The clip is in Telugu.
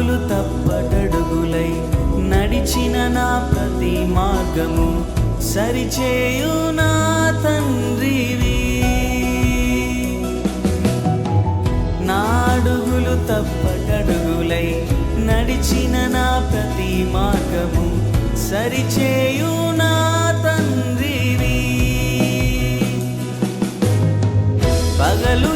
అడుగులు తప్పటడుగులై నడిచిన నా ప్రతి మార్గము సరిచేయు నా తండ్రివి. నా అడుగులు తప్పటడుగులై నడిచిన నా ప్రతి మార్గము సరిచేయు నా తండ్రివి. పగలు